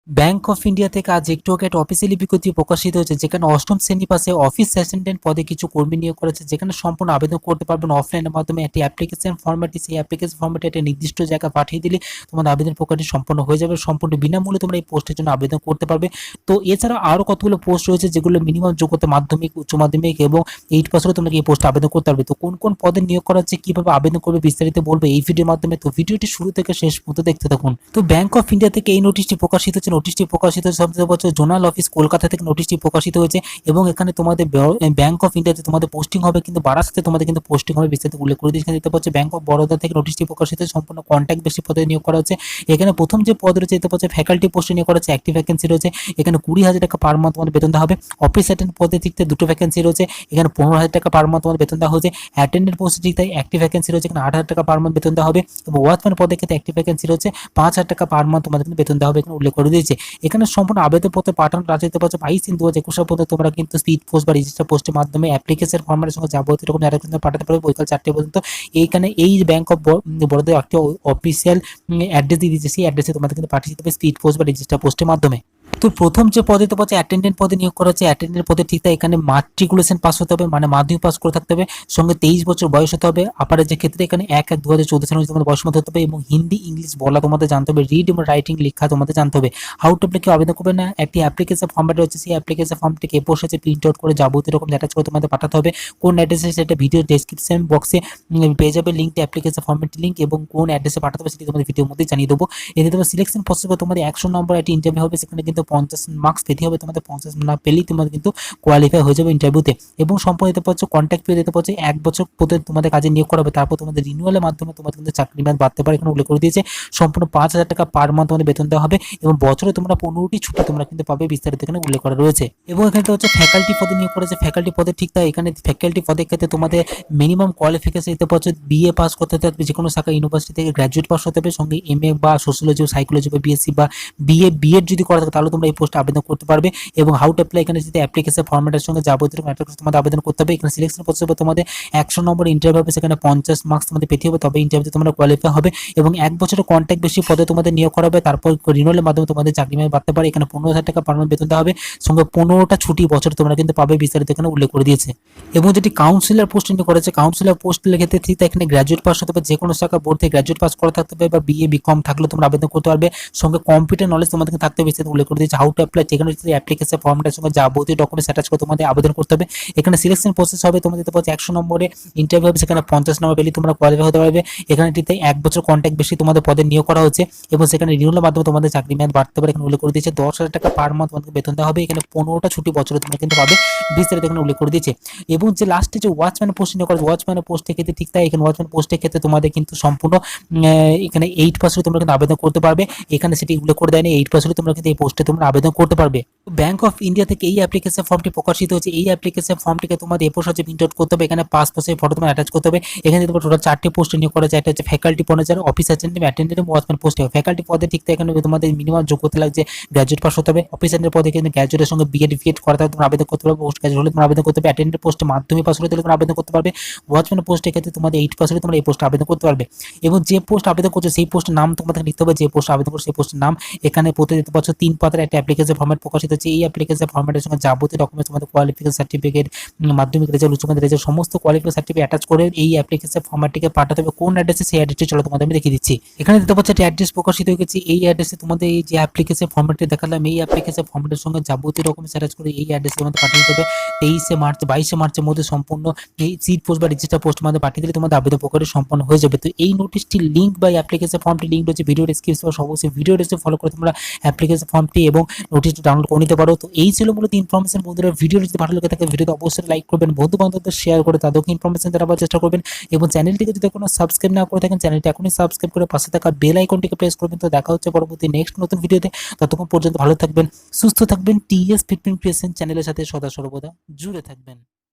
Bank of India থেকে আজ একটু আগে একটা অফিসিয়ালি বিজ্ঞপ্তি প্রকাশিত হয়েছে, যেখানে অষ্টম শ্রেণী পাশে অফিস অ্যাসিস্ট্যান্ট পদে কিছু কর্মী নিয়োগ করেছে, যেখানে সম্পূর্ণ আবেদন করতে পারবেন অফলাইনের মাধ্যমে। একটি অ্যাপ্লিকেশন ফর্ম্যাটে, সেই অ্যাপ্লিকেশন ফর্ম্যাটে একটা নির্দিষ্ট জায়গা পাঠিয়ে দিলে তোমাদের আবেদন প্রক্রিয়াটি সম্পন্ন হয়ে যাবে। সম্পূর্ণ বিনামূল্যে তোমরা এই পোস্টের জন্য আবেদন করতে পারবে। তো এছাড়া আরও কতগুলো পোস্ট রয়েছে, যেগুলো মিনিমাম যোগ্যতা মাধ্যমিক, উচ্চ মাধ্যমিক এবং 8 পাস হলে তোমরা এই পোস্টে আবেদন করতে পারবে। তো কোন কোন পদে নিয়োগ করা হচ্ছে, কিভাবে আবেদন করবে, বিস্তারিত বলবে এই ভিডিওর মাধ্যমে। তো ভিডিওটি শুরু থেকে শেষ পর্যন্ত দেখতে থাকুন। তো ব্যাংক অফ ইন্ডিয়া থেকে এই নোটিশটি প্রকাশিত হচ্ছে। নোটিশটি প্রকাশিত সবচেয়ে বছর জোনাল অফিস কলকাতা থেকে নোটিশটি প্রকাশিত হয়েছে, এবং এখানে তোমাদের ব্যাংক অফ ইন্ডিয়াতে তোমাদের পোস্টিং হবে, কিন্তু বারাসাতে তোমাদের কিন্তু পোস্টিং হবে, বিস্তারিত উল্লেখ করে দিয়েছে। দেখতে পাচ্ছ ব্যাংক অফ বরোদা থেকে নোটিশটি প্রকাশিত হয়েছে, সম্পূর্ণ কন্ট্যাক্ট বেসিক পদে নিয়োগ করা হচ্ছে। এখানে প্রথম যে পদ রয়েছে, দেখতে পাচ্ছ ফ্যাকাল্টি পোস্টে নিয়োগ করা হচ্ছে, একটি ভ্যাকেন্সি রয়েছে। এখানে 20,000 টাকা পার মান্থ তোমাদের বেতন দেওয়া হবে। অফিস অ্যাটেন্ড পদে ঠিক দুটো ভ্যাকেন্সি রয়েছে, এখানে 15,000 টাকা পার মান্থ তোমাদের বেতন দেওয়া হয়েছে। অ্যাটেন্ডেন্ট পোস্টে ঠিক একটি ভ্যাকেন্সি রয়েছে, এখানে 8,000 টাকা পার মান্থ বেতন দেওয়া হবে। এবং ওয়াচম্যান পদে ক্ষেত্রে একটি ভ্যাকেন্সি রয়েছে, 5,000 টাকা পার মান্থ তোমাদের কিন্তু বেতন দেওয়া হবে, এখানে উল্লেখ করে দিয়েছে। এখানে সম্পূর্ণ আবেদনপত্র পাঠানো রাখতে পারছো 22/3/2021 পর্যন্ত। তোমরা কিন্তু স্পিড পোস্ট বা রেজিস্টার পোস্টের মাধ্যমে অ্যাপ্লিকেশন ফর্মের সঙ্গে যাবতীয় রকম ডাইরেকশন পাঠাতে পারবে বিকাল 4টে পর্যন্ত। এইখানে এই ব্যাংক অফ বরোদার একটি অফিসিয়াল অ্যাড্রেস দিয়ে দিয়েছে, সেই অ্যাড্রেসে তোমাদের কিন্তু পাঠিয়ে দিতে হবে স্পিড পোস্ট বা রেজিস্টার পোস্টের মাধ্যমে। তো প্রথম যে পদে তো পাচ্ছে অ্যাটেন্ডেন্ট পদে নিয়োগ করা হচ্ছে। অ্যাটেন্ডেন্ট পদে ঠিক তাই এখানে মাট্রিকুলেশন পাস হতে হবে, মানে মাধ্যমিক পাস করে থাকতে হবে, সঙ্গে 23 বছর বয়স হতে হবে। আপারের যে ক্ষেত্রে এখানে 1/1/2014 সালে তোমাদের বয়স মধ্যে হতে হবে, এবং হিন্দি ইংলিশ বলা তোমাদের জানতে হবে, রিড এবং রাইটিং লেখা তোমাদের জানতে হবে। হাউ টু অ্যাপ্লাই আবেদন করবে না, একটি অ্যাপ্লিকেশন ফর্মেট রয়েছে, সেই অ্যাপ্লিকেশন ফর্মটিকে এ বসে প্রিন্ট আউট করে যাবতীয় রকম অ্যাটাচ করে তোমাদের পাঠাতে হবে। কোন অ্যাড্রেসে সেটা ভিডিও ডেসক্রিপশন বক্সে পেয়ে যাবে লিঙ্কটি, অ্যাপ্লিকেশন ফর্মেট লিঙ্ক, এবং কোন অ্যাড্রেসে পাঠাতে হবে সেটি তোমাদের ভিডিওর মধ্যে জানিয়ে দেবো। এতে তোমার সিলেকশন প্রসেস তোমাদের 100 নম্বর একটি ইন্টারভিউ হবে, সেখানে কিন্তু 50 মার্কস পেতে হবে। তোমাদের 50 না পেলেই তোমাদের কিন্তু কোয়ালিফাই হয়ে যাবে ইন্টারভিউতে। এবং সম্পূর্ণ দিতে পারছো কন্ট্যাক্ট পেয়ে দিতে পারছো 1 বছর পর্যন্ত তোমাদের কাজে নিয়োগ করা হবে। তারপর তোমাদের রিনিউয়ালের মাধ্যমে তোমাদের কিন্তু চাকরি মেয়াদ বাড়তে পারে, এখানে উল্লেখ করে দিয়েছে। সম্পূর্ণ 5,000 টাকা পার মান্থ তোমাদের বেতন দেওয়া হবে, এবং বছরে তোমরা 15টি ছুটি তোমরা কিন্তু পাবে, বিস্তারিত এখানে উল্লেখ করা রয়েছে। এবং এখানে হচ্ছে ফ্যাকাল্টি পদে নিয়োগ করেছে। ফ্যাকাল্টি পদে ঠিক তাই এখানে ফ্যাকাল্টি পদের ক্ষেত্রে তোমাদের মিনিমাম কোয়ালিফিকেশন দিতে পারছো বিএ পাস করতে হবে, যে কোনো শাখা ইউনিভার্সিটি থেকে গ্র্যাজুয়েট পাস হতে হবে, সঙ্গে এমএ বা সোশ্যোলজি সাইকোলজি বা বিএসসি বা বিএড যদি করা থাকে তাহলে তোমরা এই পোস্টে আবেদন করতে পারবে। এবং হাউ টু অ্যাপ্লাই এখানে যদি অ্যাপ্লিকেশন ফর্মেটের সঙ্গে যাবতীয় অ্যাট্রাক্ট তোমাদের আবেদন করতে হবে। এখানে সিলেকশন প্রসেস হবে তোমাদের 100 নম্বর ইন্টারভিউ হবে, সেখানে 50 মার্কস তোমাদের পেতে হবে, তবে ইন্টারভিউতে তোমরা কোয়ালিফাই হবে। এবং 1 বছরের কন্ট্যাক্ট বেশি পদে তোমাদের নিয়োগ করা হবে, তারপর রিনিউয়ালের মাধ্যমে তোমাদের চাকরি মেয়াদ বাড়তে পারে। এখানে 15,000 টাকা পার মান্থ বেতন দেওয়া হবে, সঙ্গে 15টা ছুটি বছর তোমরা কিন্তু পাবে, বিস্তারিত এখানে উল্লেখ করে দিয়েছে। এবং যেটি কাউন্সিলর পোস্ট নিয়োগ করেছে, কাউন্সিলর পোস্টের ক্ষেত্রে ঠিক এখানে গ্র্যাজুয়েট পাস হতে হবে, যে কোনো শাখা বোর্ড থেকে গ্র্যাজুয়েট পাস করা থাকতে হবে, বা বিএ বিকম থাকলে তোমরা আবেদন করতে পারবে। সঙ্গে কম্পিউটার নলেজ তোমাদের থাকতে হবে, বিস্তারিত উল্লেখ করে দিয়েছে। হাউ টু অ্যাপ্লাই যেখানে অ্যাপ্লিকেশন ফর্মটার সঙ্গে যাবতীয় ডকুমেন্টস অ্যাটাচ করে তোমাদের আবেদন করতে হবে। এখানে সিলেকশন প্রসেস হবে তোমাদের দিতে পারছে 100 নম্বরে ইন্টারভিউ হবে, সেখানে 50 নম্বর পেলে তোমরা কোয়ালিফাই হতে পারবে। এখানে ঠিক 1 বছর কন্ট্যাক্ট বেশি তোমাদের পদে নিয়োগ করা হচ্ছে, এবং সেখানে রিনিউয়ালের মাধ্যমে তোমাদের চাকরি মেয়াদ বাড়তে পারে, এখানে উল্লেখ করে দিয়েছে। 10,000 টাকা পার মান্থ তোমাদের বেতন দেওয়া হবে। এখানে 15টা ছুটি বছরে তোমরা কিন্তু পাবে, বিস্তারিত এখানে উল্লেখ করে দিয়েছে। এবং যে লাস্টে যে ওয়াচম্যান পোস্ট নিয়োগ করা, ওয়াচম্যানের পোস্টের ক্ষেত্রে ঠিক তাই এখানে ওয়াচম্যান পোস্টের ক্ষেত্রে তোমাদের কিন্তু সম্পূর্ণ এখানে 8 পাস হলে তোমরা কিন্তু আবেদন করতে পারবে। এখানে সেটি উল্লেখ করে দেয়নি, 8 পাস হলে তোমরা কিন্তু এই পোস্টে তোমরা আবেদন করতে পারবে। ব্যাংক অফ ইন্ডিয়া থেকে এই অ্যাপ্লিকেশন ফর্মটি প্রকাশিত হয়েছে। এই অ্যাপ্লিকেশন ফর্মটিকে তোমাদের এ পোস্টে প্রিন্ট আউট করতে হবে, এখানে পাসপোর্টের ফটো তোমার অ্যাটাচ করতে হবে। এখানে তোমার টোটাল 4টি পোস্টে নিয়োগ করা যায়। এটা হচ্ছে ফ্যাকাল্টি ম্যানেজার, অফিস অ্যাটেন্ডেন্ট এবং ওয়াচম্যান পোস্টে। ফ্যাকাল্টি পদে ঠিক এখানে তোমাদের মিনিমাম যোগ্যতা লাগছে গ্র্যাজুয়েট পাস হতে হবে। অফিস অ্যাটেন্ডেন্ট পদে কিন্তু গ্র্যাজুয়েটের সঙ্গে বিএড করা থাকলে তোমরা আবেদন করতে পারবে। পোস্ট গ্র্যাজুয়েট হলে তোমরা আবেদন করতে পারবে। অ্যাটেন্ডেন্ট পোস্টে মাধ্যমিক পাস হলে তোমরা আবেদন করতে পারবে। ওয়াচম্যান পোস্টের ক্ষেত্রে তোমাদের 8 পাস হলে তোমরা এই পোস্টে আবেদন করতে পারবে। এবং যে পোস্ট আবেদন করছো সেই পোস্টের নাম তোমাদের লিখতে হবে, যে পোস্ট আবেদন করছো সেই পোস্টের নাম। এখানে প্রতি দিতে পারছো 3 পাতার একটা অ্যাপ্লিকেশন ফর্মেট প্রকাশিত হচ্ছে। এই অ্যাপ্লিকেশন ফর্মেটের সঙ্গে যাবতীয় ডকুমেন্টস তোমাদের কোয়ালিফিকেশন সার্টিফিকেট, মাধ্যমিক রেজাল্ট, উচ্চ মাধ্যমিক রেজাল্ট, সমস্ত কোয়ালিফিকেশন সার্টিফিকেট অ্যাটাচ করে এই অ্যাপ্লিকেশন ফর্মেটটিকে পাঠাতে হবে। কোন অ্যাড্রেসে সেই অ্যাড্রেসটি চলো তোমাদের আমি দেখিয়ে দিচ্ছি। এখানে দিতে পারছো একটা অ্যাড্রেস প্রকাশিত হয়ে গেছে। এই অ্যাড্রেসে তোমাদের এই যে অ্যাপ্লিকেশন ফর্মেটটি দেখালাম, এই অ্যাপ্লিকেশন ফর্মেটের সঙ্গে যাবতীয় ডকুমেন্টস অ্যাটাচ করে এই অ্যাড্রেসে তোমাদের পাঠিয়ে দিতে হবে। 23 মার্চ 22 মার্চের মধ্যে সম্পূর্ণ এই সিট পোস্ট বা রেজিস্টার পোস্ট মধ্যে পাঠিয়ে দিলে তোমাদের আবেদন প্রক্রিয়া সম্পন্ন হয়ে যাবে। তো এই নোটিশটির লিঙ্ক বা অ্যাপ্লিকেশন ফর্মটি লিঙ্ক রয়েছে ভিডিও ডেসক্রিপশন, অবশ্যই ভিডিও ডেসক্রিপশন ফলো করে তোমরা অ্যাপ্লিকেশন ফর্মটি এবং নোটিশটি ডাউনলোড করে নিতে পারো। তো এই ছিল মূলত ইনফরমেশন। বন্ধুরা ভিডিও যদি ভালো লাগে থাকে ভিডিওতে অবশ্যই লাইক করবেন, বন্ধু বান্ধবদের শেয়ার করে তাদেরকে ইনফরমেশন জানাবার চেষ্টা করবেন, এবং চ্যানেলটিকে যদি কোনো সাবস্ক্রাইব না করে থাকেন চ্যানেলটি এখনই সাবস্ক্রাইব করে পাশে থাকা বেল আইকনটিকে প্রেস করবেন। তো দেখা হচ্ছে পরবর্তী নেক্সট নতুন ভিডিওতে। ততক্ষণ পর্যন্ত ভালো থাকবেন, সুস্থ থাকবেন, টিএস ফিটমেন্ট ক্রিয়েশন চ্যানেলের সাথে সদা সর্বদা জুড়ে থাকবেন।